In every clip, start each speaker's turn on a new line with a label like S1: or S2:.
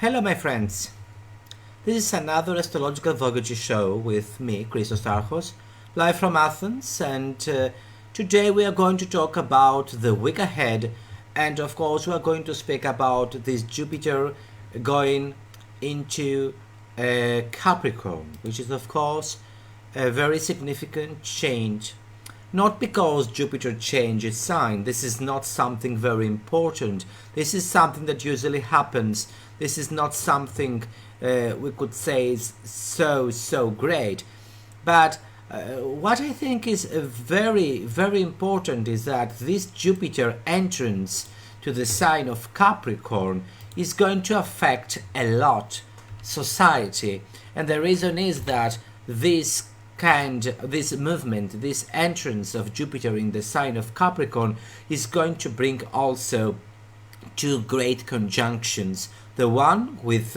S1: Hello my friends, this is another Astrological Voyages show with me, Christos Archos, live from Athens, and today we are going to talk about the week ahead, and of course we are going to speak about this Jupiter going into Capricorn, which is of course a very significant change. Not because Jupiter changes sign, this is not something very important, this is something that usually happens, this is not something we could say is so great, but what I think is very important is that this Jupiter entrance to the sign of Capricorn is going to affect a lot society, and the reason is that this movement, this entrance of Jupiter in the sign of Capricorn is going to bring also two great conjunctions, the one with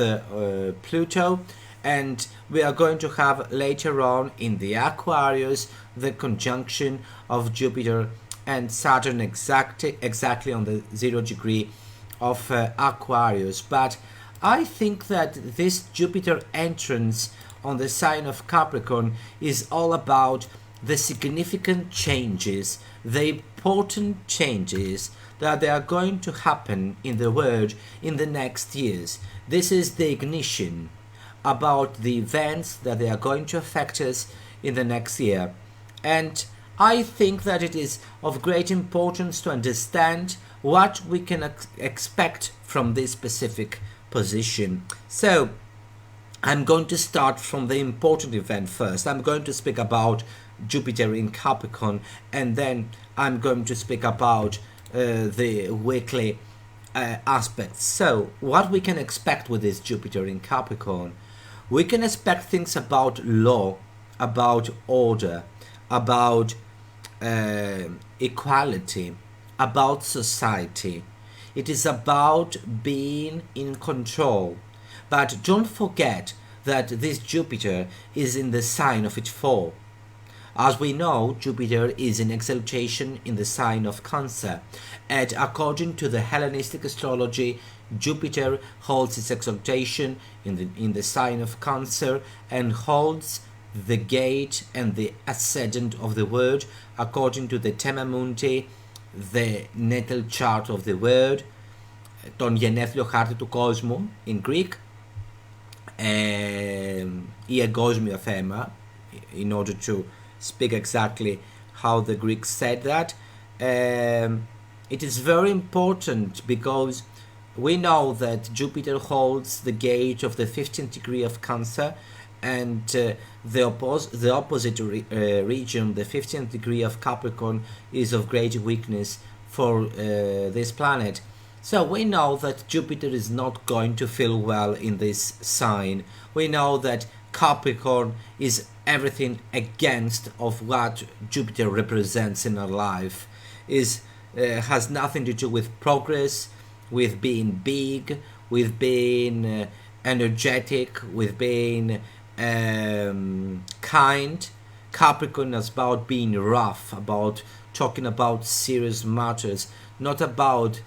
S1: Pluto, and we are going to have later on in the Aquarius the conjunction of Jupiter and Saturn exactly on the 0 degree of Aquarius. But I think that this Jupiter entrance on the sign of Capricorn is all about the significant changes, the important changes that they are going to happen in the world in the next years. This is the ignition about the events that they are going to affect us in the next year. And I think that it is of great importance to understand what we can expect from this specific position. So I'm going to start from the important event first. I'm going to speak about Jupiter in Capricorn, and then I'm going to speak about the weekly aspects. So what we can expect with this Jupiter in Capricorn? We can expect things about law, about order, about equality, about society. It is about being in control. But don't forget that this Jupiter is in the sign of its fall. As we know, Jupiter is in exaltation in the sign of Cancer, and according to the Hellenistic astrology, Jupiter holds its exaltation in the sign of Cancer and holds the gate and the ascendant of the word according to the Thema Mundi, the natal chart of the word, τον γενέθλιο χάρτη του κόσμου in Greek, ή εγκόσμιο θέμα, in order to speak exactly how the Greeks said that. It is very important because we know that Jupiter holds the gate of the 15th degree of Cancer, and the opposite region, the 15th degree of Capricorn, is of great weakness for this planet. So we know that Jupiter is not going to feel well in this sign. We know that Capricorn is everything against of what Jupiter represents in our life. Has nothing to do with progress, with being big, with being energetic, with being kind. Capricorn is about being rough, about talking about serious matters, not about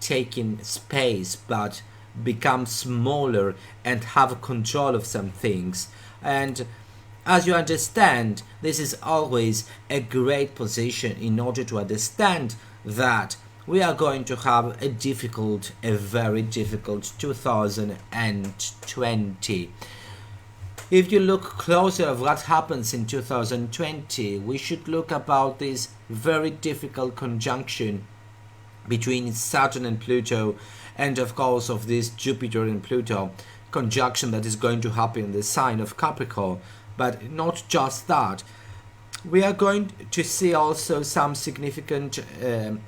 S1: taking space, but become smaller and have control of some things. And as you understand, this is always a great position in order to understand that we are going to have a very difficult 2020. If you look closer at what happens in 2020, we should look about this very difficult conjunction between Saturn and Pluto, and of course of this Jupiter and Pluto conjunction that is going to happen in the sign of Capricorn. But not just that, we are going to see also some significant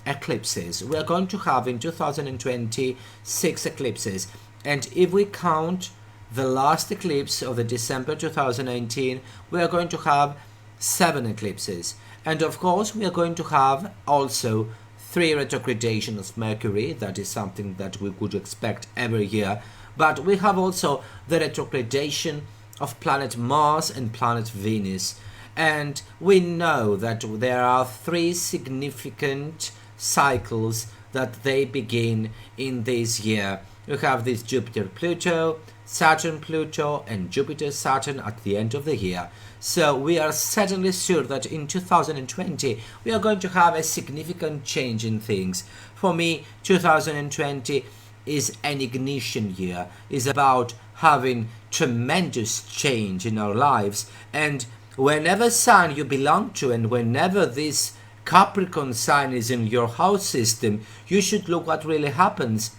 S1: eclipses. We are going to have in 2020 6 eclipses, and if we count the last eclipse of the December 2019, we are going to have 7 eclipses, and of course we are going to have also 3 retrogradation of Mercury. That is something that we could expect every year, but we have also the retrogradation of planet Mars and planet Venus, and we know that there are 3 significant cycles that they begin in this year. You have this Jupiter-Pluto, Saturn-Pluto, and Jupiter-Saturn at the end of the year. So we are certainly sure that in 2020 we are going to have a significant change in things. For me, 2020 is an ignition year, is about having tremendous change in our lives. And whenever sign you belong to, and whenever this Capricorn sign is in your house system, you should look what really happens.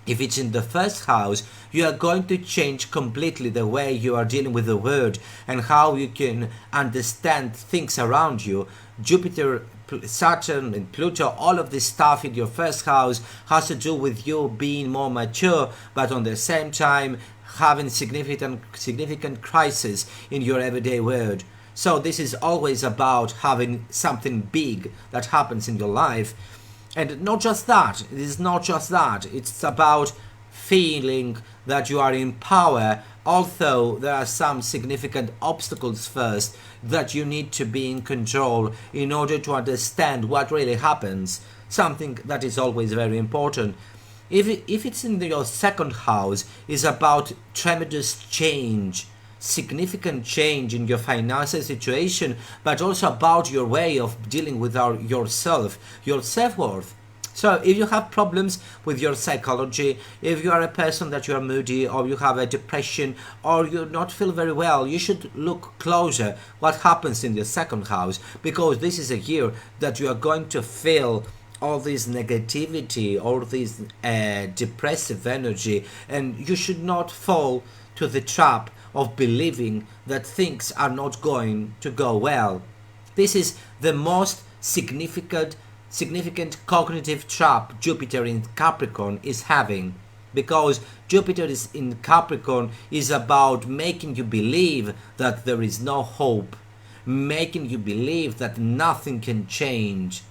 S1: If it's in the first house, you are going to change completely the way you are dealing with the world and how you can understand things around you. Jupiter, Saturn and Pluto, all of this stuff in your first house has to do with you being more mature, but on the same time having significant crisis in your everyday world. So this is always about having something big that happens in your life. And not just that, it is not just that, it's about feeling that you are in power, although there are some significant obstacles first that you need to be in control in order to understand what really happens, something that is always very important. If it's in your second house, it's about tremendous change, significant change in your financial situation, but also about your way of dealing with yourself, your self-worth. So if you have problems with your psychology, if you are a person that you are moody, or you have a depression, or you not feel very well, you should look closer what happens in your second house, because this is a year that you are going to feel all this negativity, all this depressive energy, and you should not fall to the trap of believing that things are not going to go well. This is the most significant cognitive trap Jupiter in Capricorn is having, because Jupiter is in Capricorn is about making you believe that there is no hope, making you believe that nothing can change.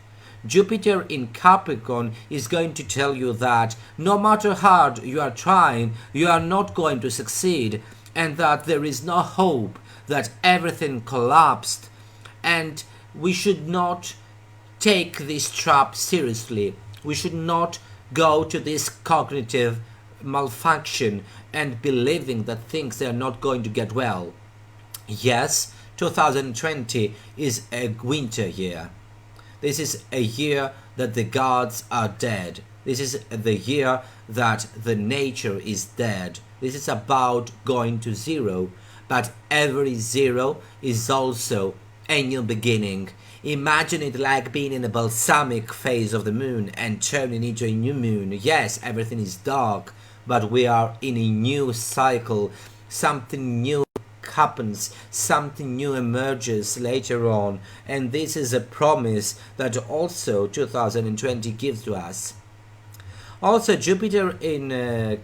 S1: Jupiter in Capricorn is going to tell you that no matter how hard you are trying, you are not going to succeed, and that there is no hope, that everything collapsed. And we should not take this trap seriously. We should not go to this cognitive malfunction and believing that things are not going to get well. Yes, 2020 is a winter year. This is a year that the gods are dead. This is the year that the nature is dead. This is about going to zero, but every zero is also a new beginning. Imagine it like being in the balsamic phase of the moon and turning into a new moon. Yes, everything is dark, but we are in a new cycle. Something new happens, something new emerges later on, and this is a promise that also 2020 gives to us. Also, Jupiter in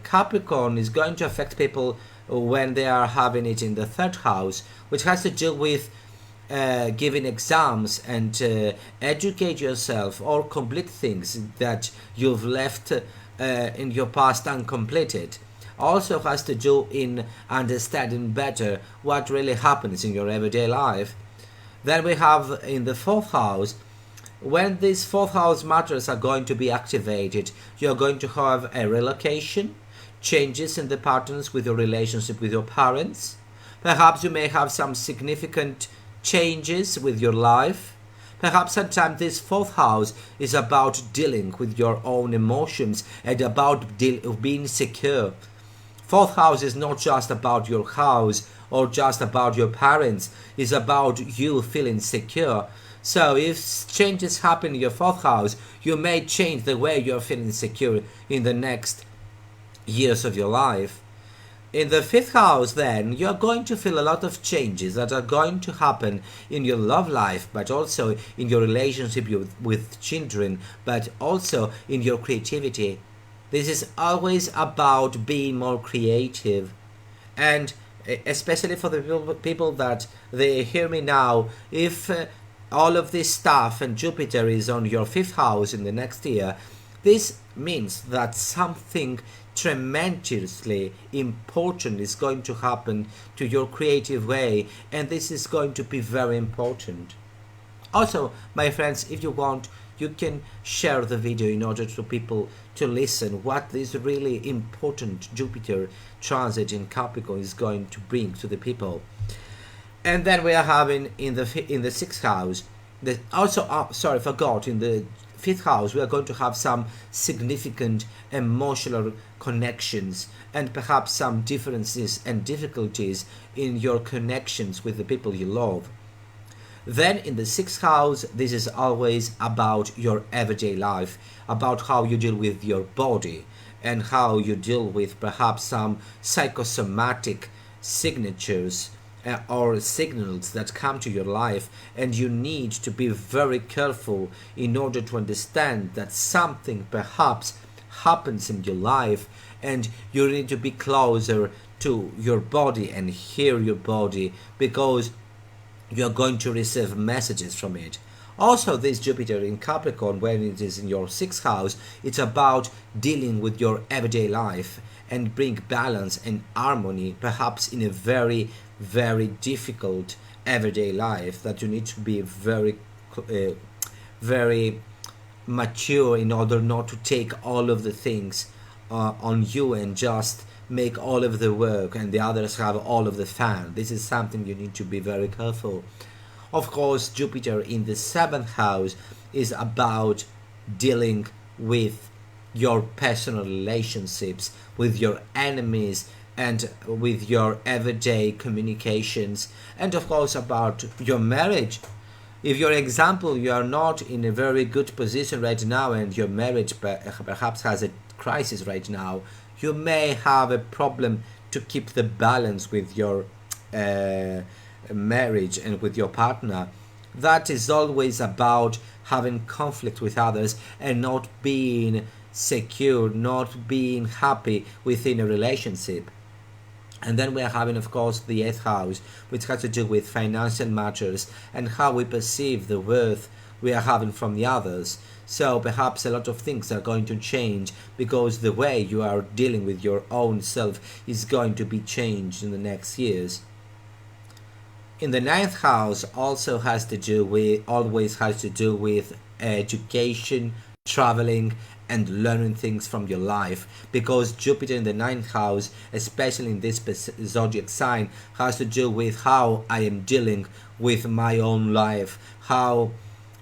S1: Capricorn is going to affect people when they are having it in the third house, which has to do with giving exams and educate yourself or complete things that you've left in your past uncompleted. Also has to do in understanding better what really happens in your everyday life. Then we have in the fourth house, when these fourth house matters are going to be activated, you're going to have a relocation, changes in the patterns with your relationship with your parents. Perhaps you may have some significant changes with your life. Perhaps sometimes this fourth house is about dealing with your own emotions and about being secure. Fourth house is not just about your house or just about your parents. It's about you feeling secure. So if changes happen in your fourth house, you may change the way you're feeling secure in the next years of your life. In the fifth house, then, you're going to feel a lot of changes that are going to happen in your love life, but also in your relationship with children, but also in your creativity. This is always about being more creative. And especially for the people that they hear me now, if all of this stuff and Jupiter is on your fifth house in the next year, this means that something tremendously important is going to happen to your creative way, and this is going to be very important. Also, my friends, if you want you can share the video in order to people to listen what this really important Jupiter transit in Capricorn is going to bring to the people. And then we are having in the sixth house, sorry, I forgot, in the fifth house we are going to have some significant emotional connections and perhaps some differences and difficulties in your connections with the people you love. Then in the sixth house, this is always about your everyday life, about how you deal with your body and how you deal with perhaps some psychosomatic signatures or signals that come to your life, and you need to be very careful in order to understand that something perhaps happens in your life, and you need to be closer to your body and hear your body, because you're going to receive messages from it. Also, this Jupiter in Capricorn, when it is in your sixth house, it's about dealing with your everyday life and bring balance and harmony, perhaps in a very, very difficult everyday life that you need to be very, very mature in order not to take all of the things on you and just make all of the work and the others have all of the fun. This is something you need to be very careful. Of course, Jupiter in the seventh house is about dealing with your personal relationships, with your enemies, and with your everyday communications, and of course about your marriage. If, for example, you are not in a very good position right now and your marriage perhaps has a crisis right now, you may have a problem to keep the balance with your marriage and with your partner. That is always about having conflict with others and not being secure, not being happy within a relationship. And then we are having, of course, the eighth house, which has to do with financial matters and how we perceive the worth we are having from the others. So perhaps a lot of things are going to change because the way you are dealing with your own self is going to be changed in the next years. In the ninth house also always has to do with education, traveling, and learning things from your life, because Jupiter in the ninth house, especially in this zodiac sign, has to do with how I am dealing with my own life, how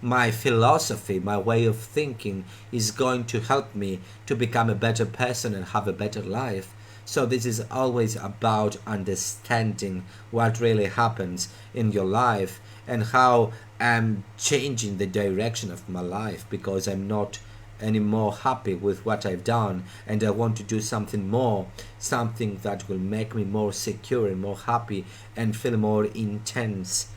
S1: my philosophy, my way of thinking is going to help me to become a better person and have a better life. So this is always about understanding what really happens in your life and how I'm changing the direction of my life because I'm not anymore happy with what I've done and I want to do something more, something that will make me more secure and more happy and feel more intense.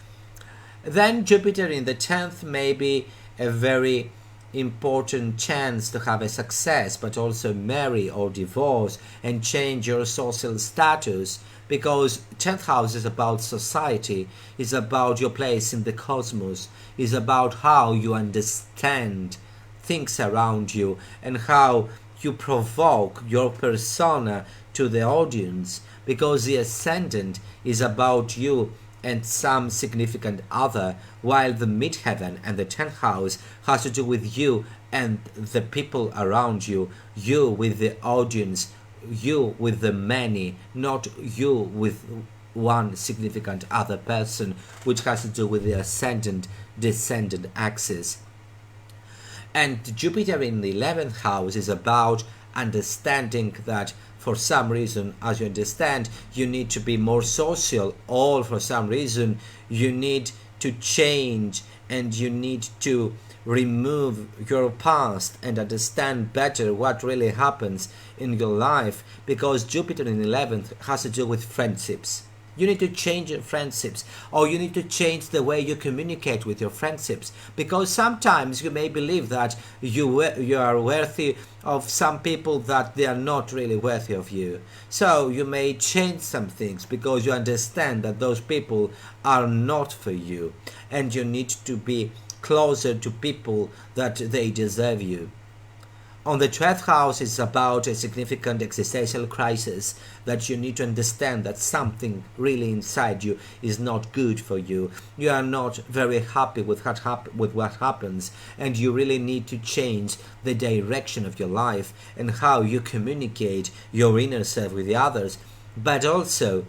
S1: Then Jupiter in the 10th may be a very important chance to have a success, but also marry or divorce and change your social status, because 10th house is about society, is about your place in the cosmos, is about how you understand things around you and how you provoke your persona to the audience, because the ascendant is about you and some significant other, while the midheaven and the 10th house has to do with you and the people around you, you with the audience, you with the many, not you with one significant other person, which has to do with the ascendant descendant axis. And Jupiter in the 11th house is about understanding that for some reason, as you understand, you need to be more social, or for some reason you need to change and you need to remove your past and understand better what really happens in your life, because Jupiter in 11th has to do with friendships. You need to change your friendships, or you need to change the way you communicate with your friendships, because sometimes you may believe that you are worthy of some people that they are not really worthy of you. So you may change some things because you understand that those people are not for you, and you need to be closer to people that they deserve you. On the 12th house is about a significant existential crisis, that you need to understand that something really inside you is not good for you. You are not very happy with what happens, and you really need to change the direction of your life and how you communicate your inner self with the others. But also,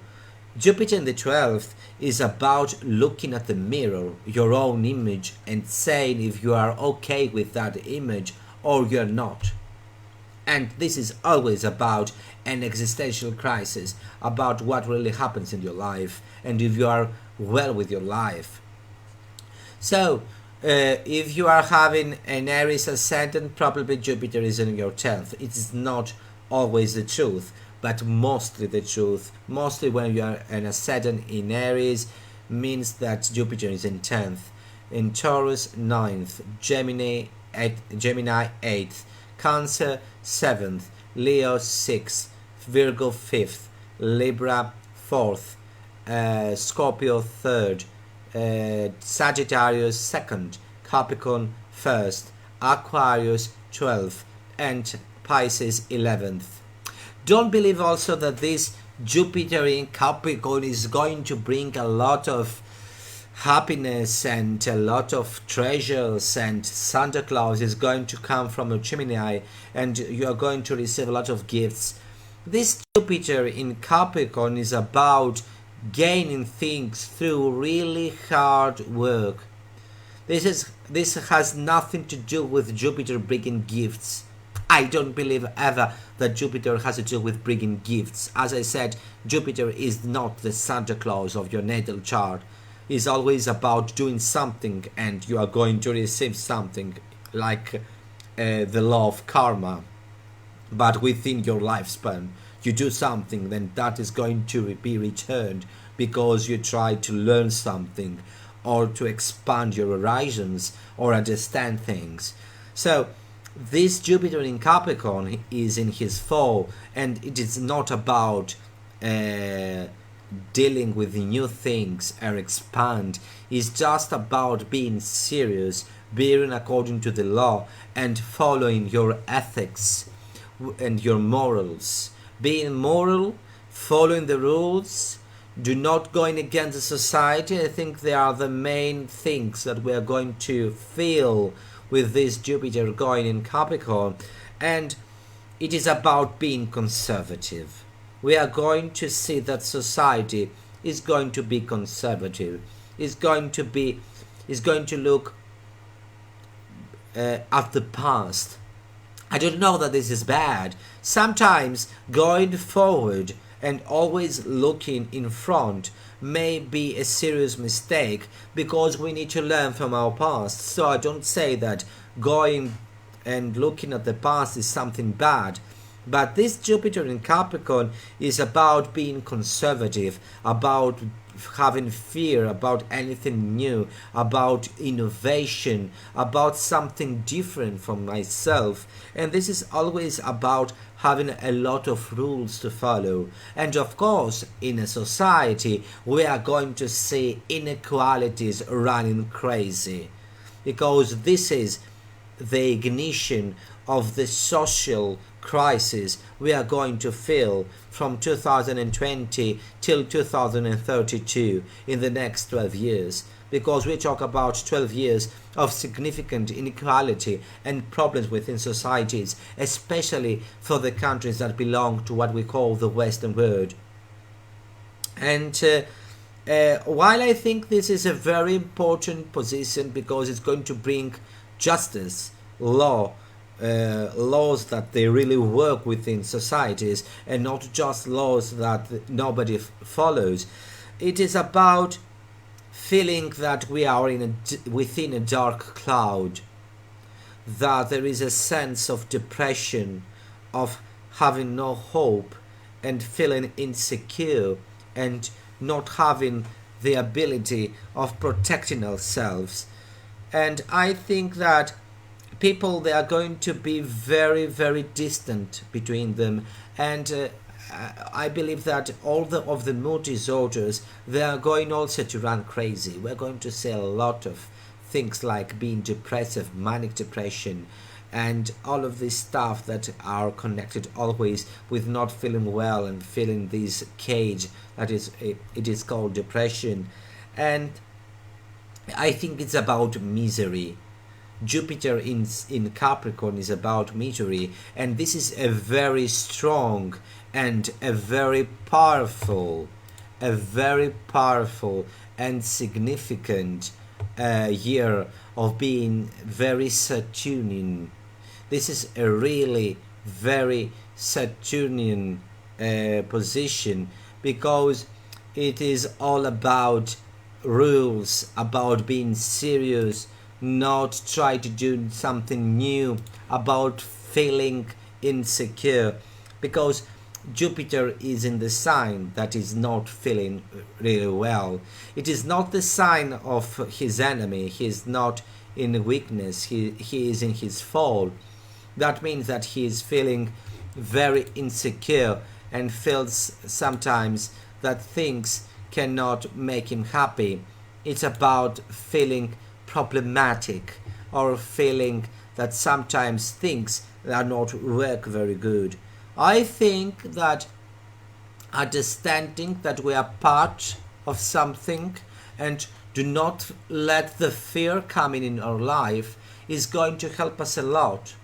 S1: Jupiter in the 12th is about looking at the mirror, your own image, and saying if you are okay with that image or you're not. And this is always about an existential crisis, about what really happens in your life and if you are well with your life. So, if you are having an Aries ascendant, probably Jupiter is in your 10th. It is not always the truth, but mostly the truth. Mostly when you are an ascendant in Aries, means that Jupiter is in 10th. In Taurus, 9th. Gemini, 8th. Cancer, 7th. Leo, 6th. Virgo, 5th. Libra, 4th. Scorpio, 3rd. Sagittarius, 2nd. Capricorn, 1st. Aquarius, 12th. And Pisces, 11th. Don't believe also that this Jupiter in Capricorn is going to bring a lot of happiness and a lot of treasures, and Santa Claus is going to come from a Gemini and you are going to receive a lot of gifts. This Jupiter in Capricorn is about gaining things through really hard work. This has nothing to do with Jupiter bringing gifts. I don't believe ever that Jupiter has to do with bringing gifts. As I said, Jupiter is not the Santa Claus of your natal chart. It's always about doing something and you are going to receive something, like the law of karma. But within your lifespan, you do something, then that is going to be returned because you try to learn something or to expand your horizons or understand things. So, this Jupiter in Capricorn is in his fall, and it is not about dealing with new things or expand. It's just about being serious, being according to the law, and following your ethics and your morals. Being moral, following the rules, do not going against the society. I think they are the main things that we are going to feel with this Jupiter going in Capricorn. And it is about being conservative. We are going to see that society is going to be conservative. Is going to look at the past. I don't know that this is bad. Sometimes going forward and always looking in front may be a serious mistake because we need to learn from our past. So I don't say that going and looking at the past is something bad. But this Jupiter in Capricorn is about being conservative, about having fear about anything new, about innovation, about something different from myself. And this is always about having a lot of rules to follow. And of course, in a society, we are going to see inequalities running crazy, because this is the ignition of the social crisis we are going to feel from 2020 till 2032 in the next 12 years, because we talk about 12 years of significant inequality and problems within societies, especially for the countries that belong to what we call the Western world. And while I think this is a very important position because it's going to bring justice, laws that they really work within societies and not just laws that nobody follows. It is about feeling that we are within a dark cloud, that there is a sense of depression, of having no hope and feeling insecure and not having the ability of protecting ourselves. And I think that people, they are going to be very, very distant between them, and I believe that all of the mood disorders, they are going also to run crazy. We're going to see a lot of things like being depressive, manic depression, and all of this stuff that are connected always with not feeling well and feeling this cage that is it is called depression. And I think it's about misery. Jupiter in Capricorn is about misery, and this is a very strong and a very powerful and significant year of being very Saturnian. This is a really very Saturnian position, because it is all about rules, about being serious, not try to do something new, about feeling insecure, because Jupiter is in the sign that is not feeling really well. It is not the sign of his enemy. He is not in weakness. He is in his fall. That means that he is feeling very insecure and feels sometimes that things cannot make him happy. It's about feeling problematic, or feeling that sometimes things are not work very good. I think that understanding that we are part of something and do not let the fear come in our life is going to help us a lot.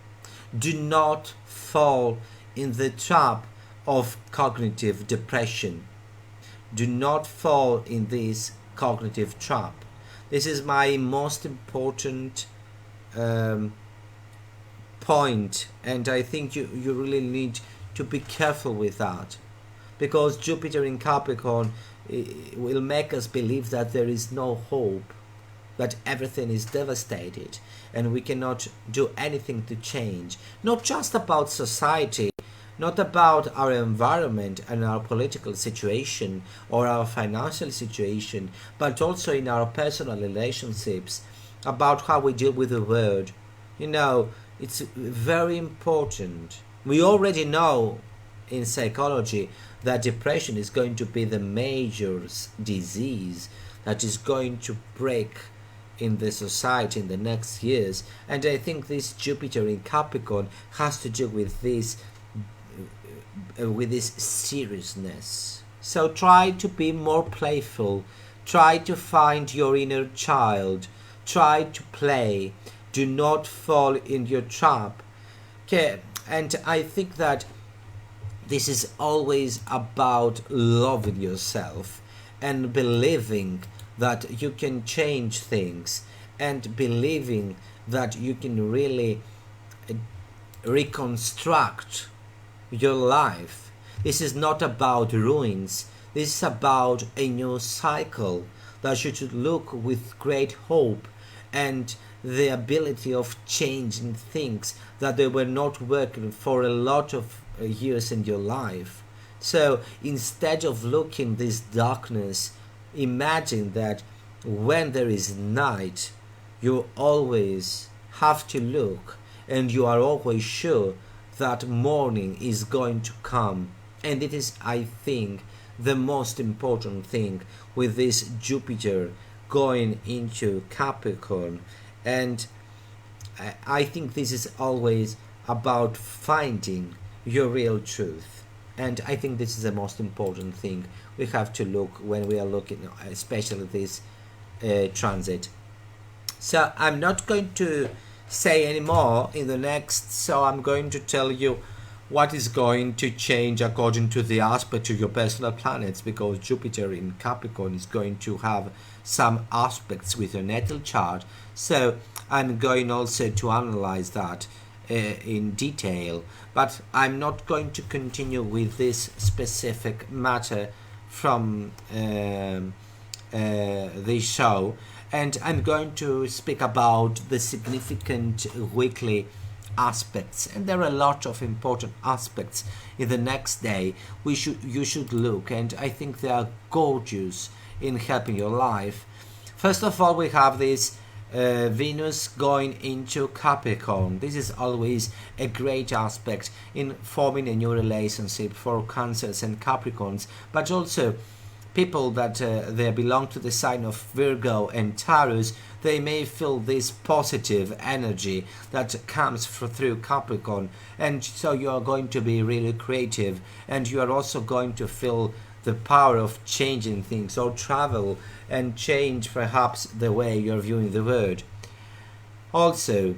S1: Do not fall in the trap of cognitive depression. Do not fall in this cognitive trap. This is my most important point, and I think you really need to be careful with that, because Jupiter in Capricorn will make us believe that there is no hope, that everything is devastated and we cannot do anything to change. Not just about society, not about our environment and our political situation or our financial situation, but also in our personal relationships, about how we deal with the world. You know, it's very important. We already know in psychology that depression is going to be the major disease that is going to break in the society in the next years. And I think this Jupiter in Capricorn has to do with this seriousness. So try to be more playful, try to find your inner child, try to play, do not fall in your trap. Okay, and I think that this is always about loving yourself and believing that you can change things, and believing that you can really reconstruct your life. This is not about ruins. This is about a new cycle that you should look with great hope and the ability of changing things that they were not working for a lot of years in your life. So instead of looking this darkness, imagine that when there is night, you always have to look, and you are always sure that morning is going to come. And it is, I think, the most important thing with this Jupiter going into Capricorn. And I think this is always about finding your real truth. And I think this is the most important thing we have to look when we are looking, especially this transit. So I'm not going to say any more in the next, so I'm going to tell you what is going to change according to the aspect to your personal planets, because Jupiter in Capricorn is going to have some aspects with your natal chart. So I'm going also to analyze that in detail, but I'm not going to continue with this specific matter from this show, and I'm going to speak about the significant weekly aspects, and there are a lot of important aspects in the next day you should look, and I think they are gorgeous in helping your life. First of all, we have this Venus going into Capricorn. This is always a great aspect in forming a new relationship for Cancers and Capricorns, but also people that they belong to the sign of Virgo and Taurus, they may feel this positive energy that comes through Capricorn, and so you are going to be really creative, and you are also going to feel the power of changing things or travel and change perhaps the way you're viewing the world. Also,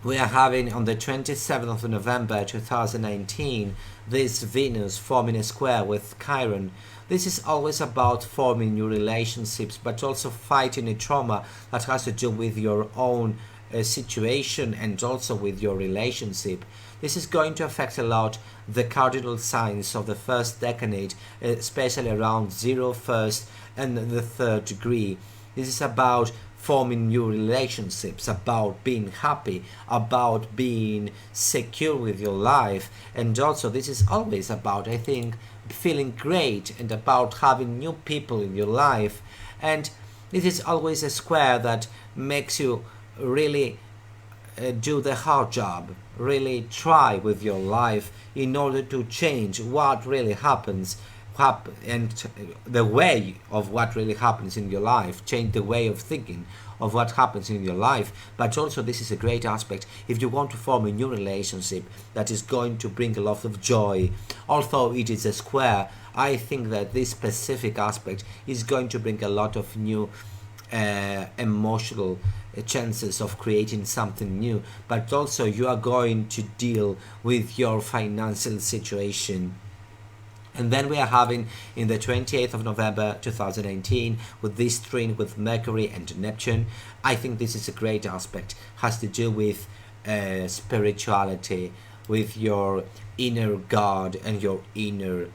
S1: we are having on the 27th of November 2019 this Venus forming a square with Chiron. This is always about forming new relationships, but also fighting a trauma that has to do with your own situation and also with your relationship. This is going to affect a lot the cardinal signs of the first decade, especially around 0, 1st and the 3rd degree. This is about forming new relationships, about being happy, about being secure with your life, and also this is always about, I think, feeling great and about having new people in your life. And this is always a square that makes you really do the hard job, really try with your life in order to change what really happens and the way of what really happens in your life, change the way of thinking of what happens in your life. But also this is a great aspect if you want to form a new relationship that is going to bring a lot of joy. Although it is a square, I think that this specific aspect is going to bring a lot of new emotional chances of creating something new, but also you are going to deal with your financial situation. And then we are having in the 28th of November 2019 with this trine with Mercury and Neptune. I think this is a great aspect, has to do with spirituality, with your inner God and your inner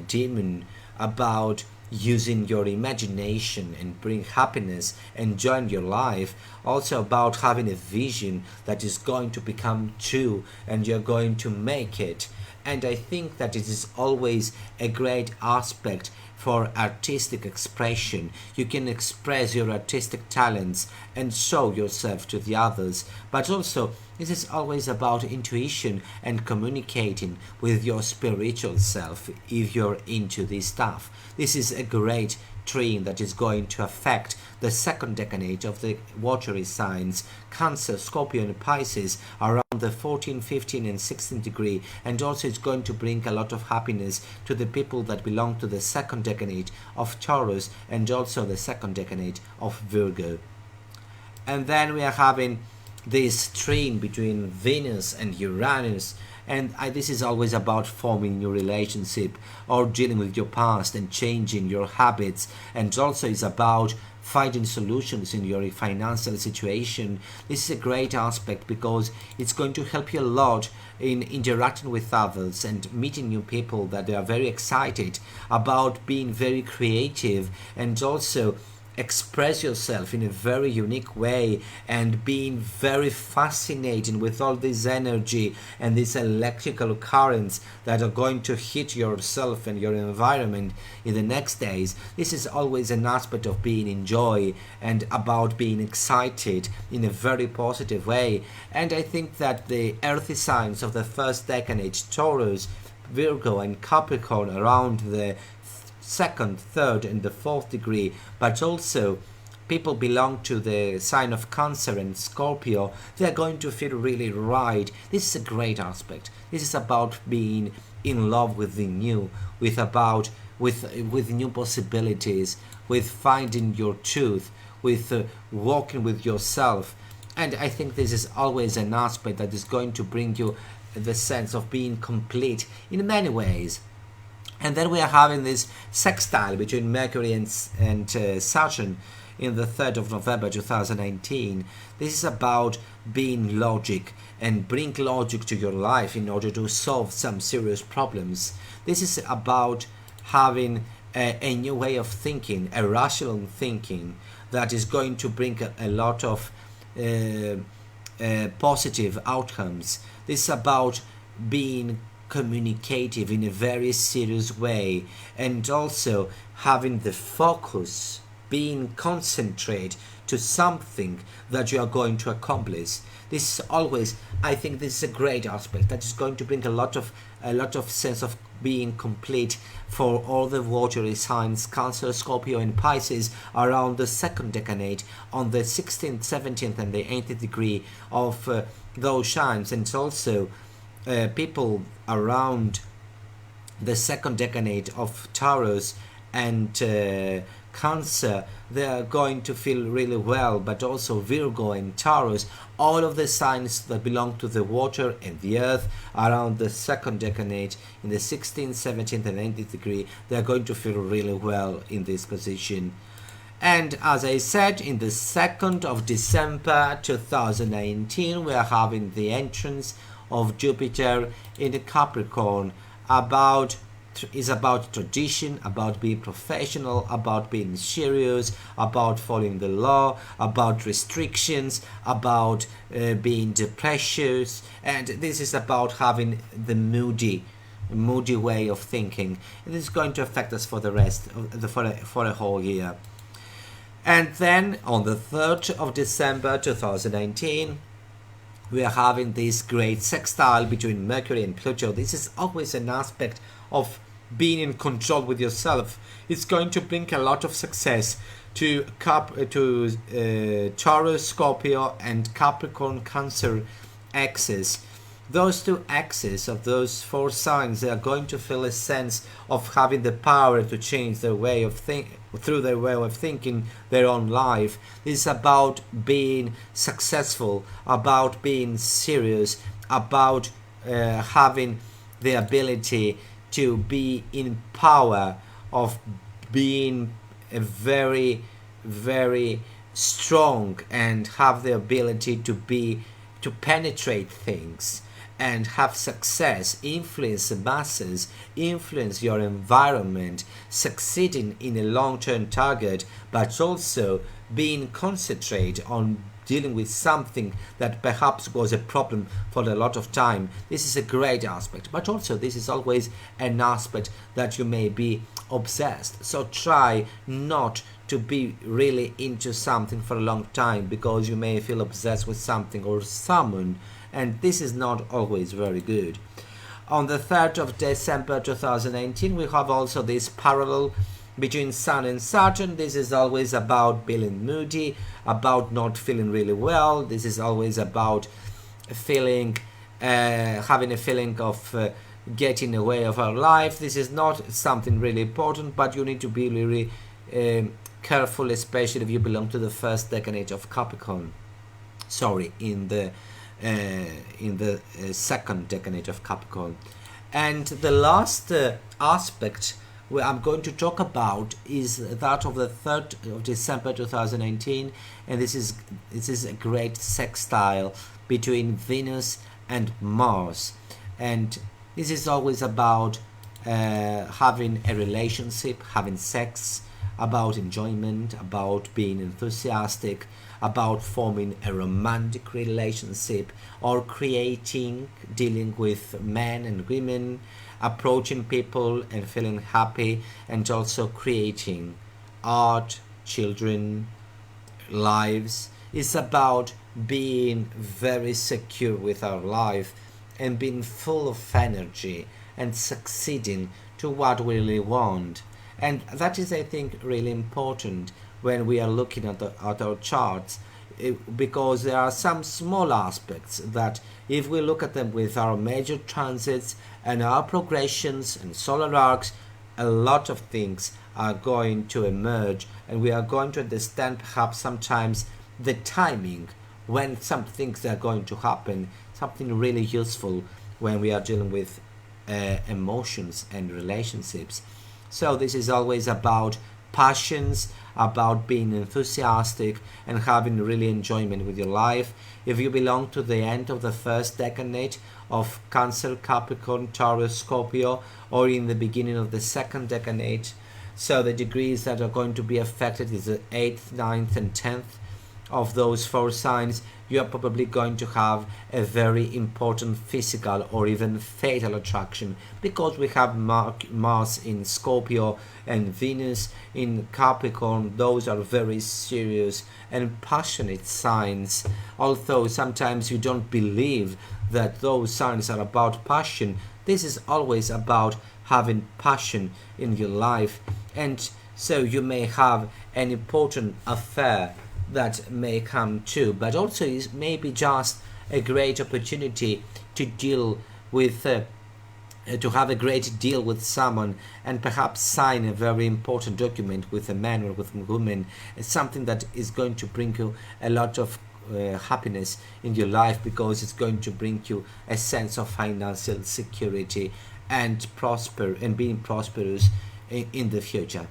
S1: demon, about using your imagination and bring happiness and joy in your life. Also about having a vision that is going to become true and you're going to make it. And I think that it is always a great aspect for artistic expression. You can express your artistic talents and show yourself to the others, but also this is always about intuition and communicating with your spiritual self if you're into this stuff. This is a great trine that is going to affect the second decade of the watery signs, Cancer, Scorpio and Pisces, around the 14, 15 and 16 degree, and also it's going to bring a lot of happiness to the people that belong to the second decade of Taurus and also the second decade of Virgo. And then we are having this trine between Venus and Uranus, and this is always about forming new relationship or dealing with your past and changing your habits, and also is about finding solutions in your financial situation. This is a great aspect because it's going to help you a lot in interacting with others and meeting new people that they are very excited about, being very creative and also express yourself in a very unique way and being very fascinating with all this energy and these electrical currents that are going to hit yourself and your environment in the next days. This is always an aspect of being in joy and about being excited in a very positive way. And I think that the earthy signs of the first decade, Taurus, Virgo and Capricorn, around the second, third and the fourth degree, but also people belong to the sign of Cancer and Scorpio, they are going to feel really right. This is a great aspect. This is about being in love with the new, with new possibilities, with finding your truth, with walking with yourself. And I think this is always an aspect that is going to bring you the sense of being complete in many ways. And then we are having this sextile between Mercury and Saturn in the 3rd of November 2019. This is about being logic and bring logic to your life in order to solve some serious problems. This is about having a new way of thinking, a rational thinking that is going to bring a lot of positive outcomes. This is about being communicative in a very serious way and also having the focus, being concentrate to something that you are going to accomplish. This is always, I think this is a great aspect that is going to bring a lot of sense of being complete for all the watery signs, Cancer, Scorpio and Pisces, around the second decade on the 16th, 17th and the 18th degree of those signs. And also people around the second decade of Taurus and Cancer, they are going to feel really well, but also Virgo and Taurus, all of the signs that belong to the water and the earth around the second decade in the 16th, 17th and 18th degree, they are going to feel really well in this position. And as I said, in the 2nd of December 2019, we are having the entrance of Jupiter in the Capricorn. Is about tradition, about being professional, about being serious, about following the law, about restrictions, about being precious, and this is about having the moody way of thinking. And this is going to affect us for the rest of for a whole year. And then on the 3rd of December 2019, we are having this great sextile between Mercury and Pluto. This is always an aspect of being in control with yourself. It's going to bring a lot of success to Taurus, Scorpio and Capricorn, Cancer axis. Those two axes of those four signs, they are going to feel a sense of having the power to change their way of through their way of thinking their own life. This is about being successful, about being serious, about having the ability to be in power, of being a very, very strong and have the ability to penetrate things and have success, influence the masses, influence your environment, succeeding in a long-term target, but also being concentrated on dealing with something that perhaps was a problem for a lot of time. This is a great aspect, but also this is always an aspect that you may be obsessed. So try not to be really into something for a long time, because you may feel obsessed with something or someone, and this is not always very good. On the 3rd of December 2019, we have also this parallel between Sun and Saturn. This is always about being moody, about not feeling really well. This is always about feeling, having a feeling of getting away of our life. This is not something really important, but you need to be really careful, especially if you belong to the first decade of Capricorn. Sorry, in the second decade of Capricorn. And the last aspect where I'm going to talk about is that of the 3rd of December 2019, and this is a great sextile between Venus and Mars, and this is always about having a relationship, having sex, about enjoyment, about being enthusiastic, about forming a romantic relationship, or dealing with men and women, approaching people and feeling happy, and also creating art, children, lives. It's about being very secure with our life and being full of energy and succeeding to what we really want. And that is, I think, really important when we are looking at our charts, because there are some small aspects that, if we look at them with our major transits and our progressions and solar arcs, a lot of things are going to emerge, and we are going to understand perhaps sometimes the timing when some things are going to happen, something really useful when we are dealing with emotions and relationships. So this is always about passions, about being enthusiastic and having really enjoyment with your life. If you belong to the end of the first decade of Cancer, Capricorn, Taurus, Scorpio, or in the beginning of the second decade, so the degrees that are going to be affected is the 8th, 9th and 10th of those four signs. You are probably going to have a very important physical or even fatal attraction, because we have Mars in Scorpio and Venus in Capricorn. Those are very serious and passionate signs, although sometimes you don't believe that those signs are about passion. This is always about having passion in your life, and so you may have an important affair that may come true, but also it may be just a great opportunity to deal with to have a great deal with someone and perhaps sign a very important document with a man or with a woman. It's something that is going to bring you a lot of happiness in your life, because it's going to bring you a sense of financial security and being prosperous in the future.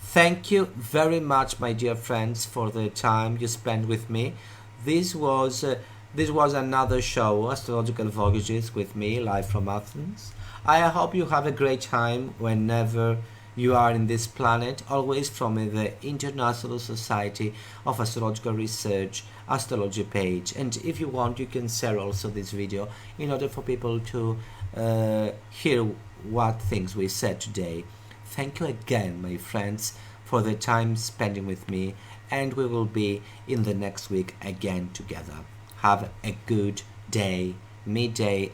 S1: Thank you very much, my dear friends, for the time you spent with me. This was another show, Astrological Voyages, with me, live from Athens. I hope you have a great time whenever you are in this planet, always from the International Society of Astrological Research astrology page. And if you want, you can share also this video in order for people to hear what things we said today. Thank you again, my friends, for the time spending with me, and we will be in the next week again together. Have a good day, midday,